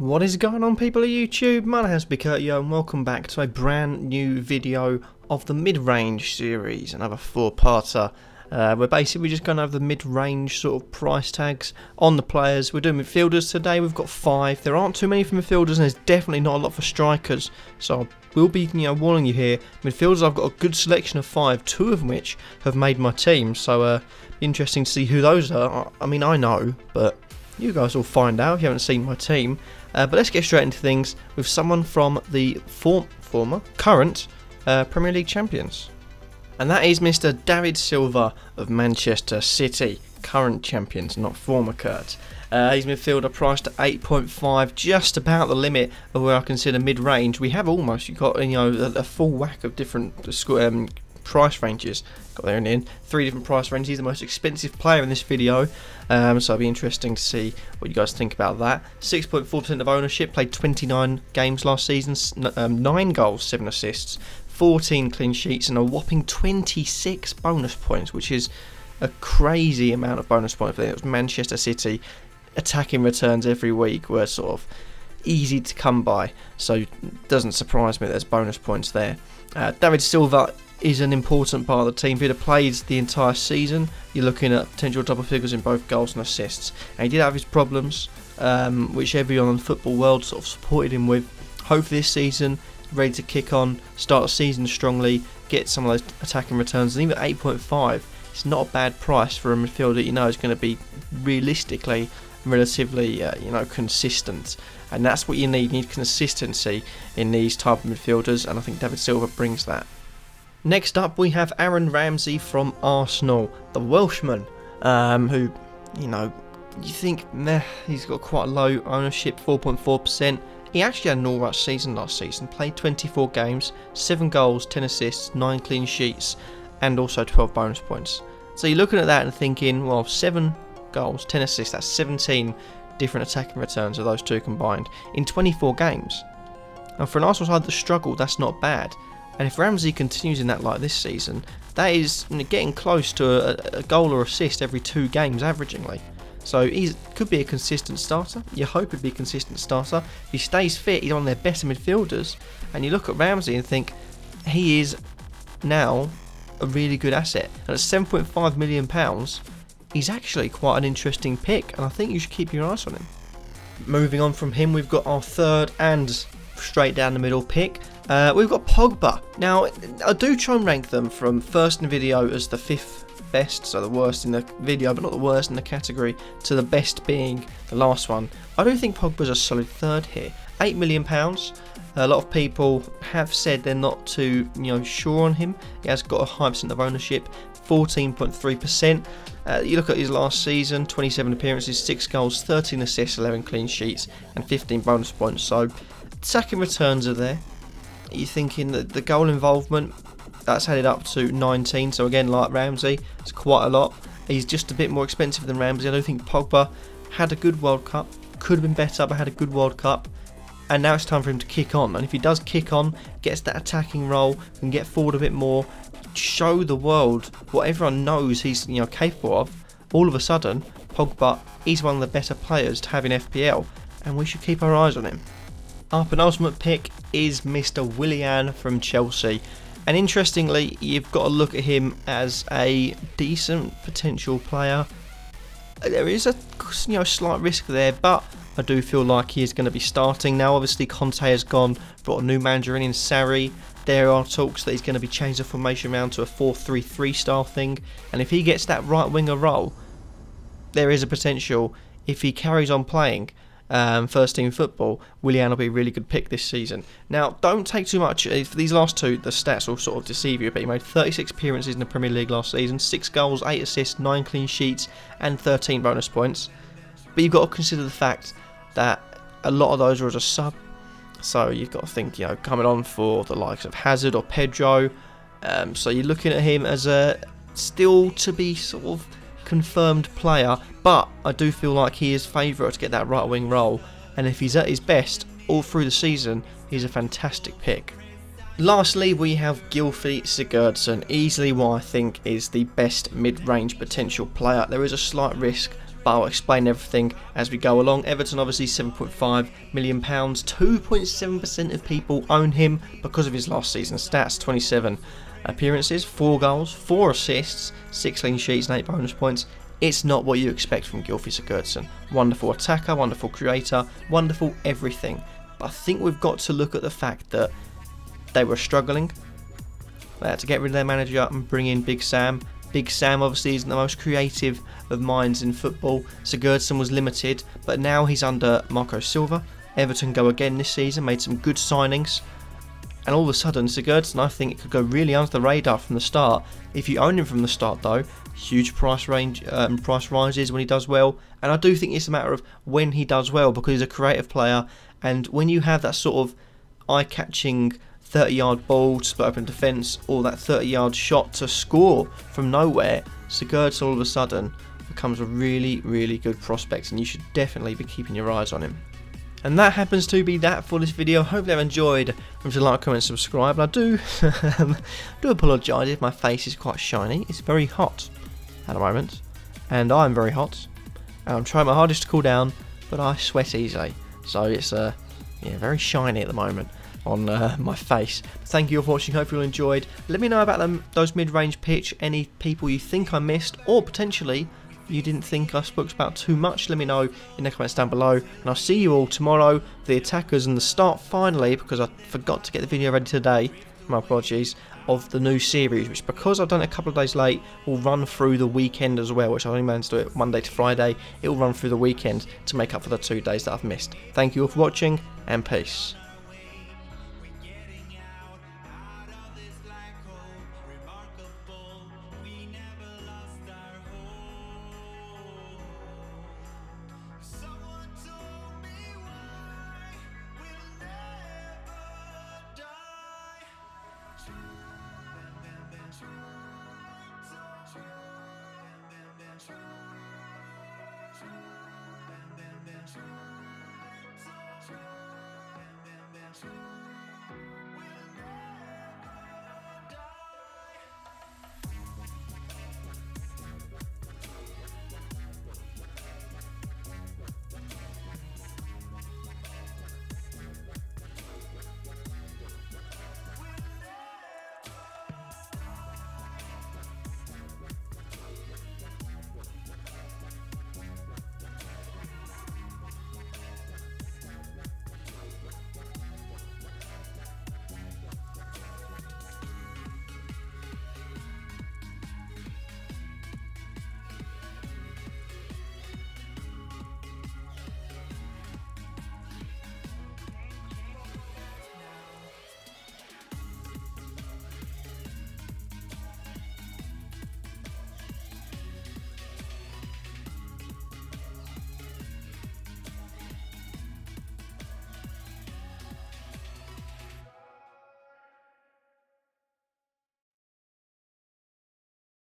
What is going on, people of YouTube? My name is Kurtyoy and welcome back to a brand new video of the mid-range series, another four-parter. We're basically just going over the mid-range sort of price tags on the players. We're doing midfielders today. We've got 5. There aren't too many for midfielders, and there's definitely not a lot for strikers. So we'll be, warning you here. Midfielders, I've got a good selection of 5, 2 of which have made my team. So interesting to see who those are. I mean, I know, but you guys will find out if you haven't seen my team. But let's get straight into things with someone from the current Premier League champions. And that is Mr. David Silva of Manchester City. Current champions, not former Kurt. He's midfielder priced at 8.5, just about the limit of where I consider mid-range. We have almost got a full whack of different price ranges. Got there in the end. 3 different price ranges. He's the most expensive player in this video, so it'll be interesting to see what you guys think about that. 6.4% of ownership. Played 29 games last season. 9 goals, 7 assists, 14 clean sheets, and a whopping 26 bonus points, which is a crazy amount of bonus points. I think it was Manchester City. Attacking returns every week were sort of easy to come by, so it doesn't surprise me there's bonus points there. David Silva is an important part of the team. If he'd have played the entire season, you're looking at potential double figures in both goals and assists. And he did have his problems, which everyone in the football world sort of supported him with. Hopefully this season, ready to kick on, start the season strongly, get some of those attacking returns. And even at 8.5, it's not a bad price for a midfielder you know is going to be realistically relatively consistent. And that's what you need. You need consistency in these type of midfielders, and I think David Silva brings that. Next up, we have Aaron Ramsey from Arsenal, the Welshman, who, you think, meh, he's got quite a low ownership, 4.4%. He actually had an alright season last season, played 24 games, 7 goals, 10 assists, 9 clean sheets, and also 12 bonus points. So you're looking at that and thinking, well, 7 goals, 10 assists, that's 17 different attacking returns of those two combined in 24 games. And for an Arsenal side that struggled, that's not bad. And if Ramsey continues in that like this season, that is getting close to a goal or assist every 2 games averagingly. So he could be a consistent starter. You hope he'd be a consistent starter. If he stays fit, he's one of their better midfielders. And you look at Ramsey and think, he is now a really good asset. And at £7.5 million, he's actually quite an interesting pick. And I think you should keep your eyes on him. Moving on from him, we've got our third and straight down the middle pick. We've got Pogba. Now, I do try and rank them from first in the video as the 5th best, so the worst in the video, but not the worst in the category, to the best being the last one. I do think Pogba's a solid third here. £8 million. A lot of people have said they're not too sure on him. He has got a high percent of ownership, 14.3%. You look at his last season, 27 appearances, 6 goals, 13 assists, 11 clean sheets, and 15 bonus points. So attacking returns are there. You're thinking that the goal involvement, that's headed up to 19, so again, like Ramsey, it's quite a lot. He's just a bit more expensive than Ramsey. I don't think Pogba had a good World Cup, could have been better, but had a good World Cup, and now it's time for him to kick on. And if he does kick on, gets that attacking role, can get forward a bit more, show the world what everyone knows he's capable of, all of a sudden, Pogba is one of the better players to have in FPL, and we should keep our eyes on him. Our penultimate pick is Mr. Willian from Chelsea. And interestingly, you've got to look at him as a decent potential player. There is a slight risk there, but I do feel like he is going to be starting. Now, obviously, Conte has gone, brought a new manager in Sarri. There are talks that he's going to be changing the formation around to a 4-3-3 style thing. And if he gets that right winger role, there is a potential, if he carries on playing first team football, Willian will be a really good pick this season. Now, don't take too much. For these last two, the stats will sort of deceive you, but he made 36 appearances in the Premier League last season, 6 goals, 8 assists, 9 clean sheets, and 13 bonus points. But you've got to consider the fact that a lot of those are as a sub, so you've got to think, coming on for the likes of Hazard or Pedro. So you're looking at him as a still to be sort of confirmed player, but I do feel like he is favourite to get that right wing role, and if he's at his best all through the season, he's a fantastic pick. Lastly, we have Gylfi Sigurðsson, easily what I think is the best mid-range potential player. There is a slight risk but I'll explain everything as we go along. Everton obviously £7.5 million, 2.7% of people own him because of his last season stats: 27 appearances, 4 goals, 4 assists, 6 clean sheets and 8 bonus points. It's not what you expect from Gylfi Sigurðsson. Wonderful attacker, wonderful creator, wonderful everything. But I think we've got to look at the fact that they were struggling. They had to get rid of their manager and bring in Big Sam. Big Sam obviously isn't the most creative of minds in football. Sigurðsson was limited, but now he's under Marco Silva. Everton go again this season, made some good signings. And all of a sudden, Sigurðsson, I think, could go really under the radar from the start. If you own him from the start, though, huge price rises when he does well. And I do think it's a matter of when he does well, because he's a creative player. And when you have that sort of eye-catching 30-yard ball to split open defence, or that 30-yard shot to score from nowhere, Sigurðsson all of a sudden becomes a really, really good prospect, and you should definitely be keeping your eyes on him. And that happens to be that for this video. Hopefully I've enjoyed. Remember to like, comment, subscribe. And I do apologise if my face is quite shiny. It's very hot at the moment, and I'm very hot. And I'm trying my hardest to cool down, but I sweat easily, so it's yeah, very shiny at the moment on my face. Thank you all for watching. Hope you all enjoyed. Let me know about those mid-range pitch. Any people you think I missed, or potentially you didn't think I spoke about too much. Let me know in the comments down below, and I'll see you all tomorrow, the attackers, and the start finally, because I forgot to get the video ready today, my apologies, of the new series, which, because I've done it a couple of days late, will run through the weekend as well, which I only managed to do it Monday to Friday. It will run through the weekend to make up for the 2 days that I've missed. Thank you all for watching, and peace. Try.